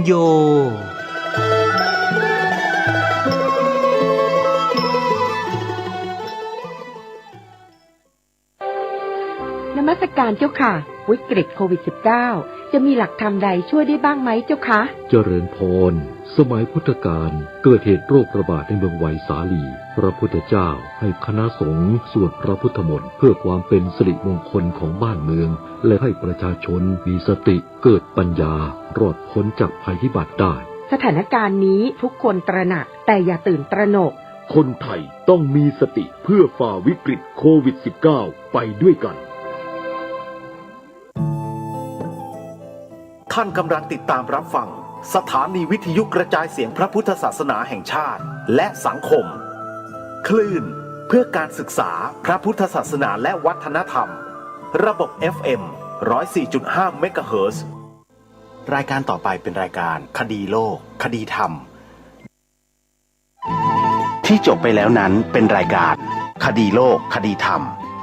โยนมัสการเจ้าค่ะวิกฤตโควิด -19 จะมีหลักธรรมใดช่วยได้บ้างไหมเจ้าคะเจริญพรสมัยพุทธกาลเกิดเหตุโรคระบาดในเมืองไวสาลี พระพุทธเจ้าให้คณะสงฆ์สวดพระพุทธมนต์เพื่อความเป็นสิริมงคลของบ้านเมืองและให้ประชาชนมีสติเกิดปัญญารอดพ้นจากภัยพิบัติได้สถานการณ์นี้ทุกคนตระหนักแต่อย่าตื่นตระหนกคนไทยต้องมีสติเพื่อฝ่าวิกฤตโควิด -19 ไปด้วยกันท่านกำลังติดตามรับฟังสถานีวิทยุกระจายเสียงพระพุทธศาสนาแห่งชาติและสังคมคลื่นเพื่อการศึกษาพระพุทธศาสนาและวัฒนธรรมระบบ FM 104.5 เมกะเฮิรตซ์รายการต่อไปเป็นรายการคดีโลกคดีธรรมที่จบไปแล้วนั้นเป็นรายการคดีโลกคดีธรรม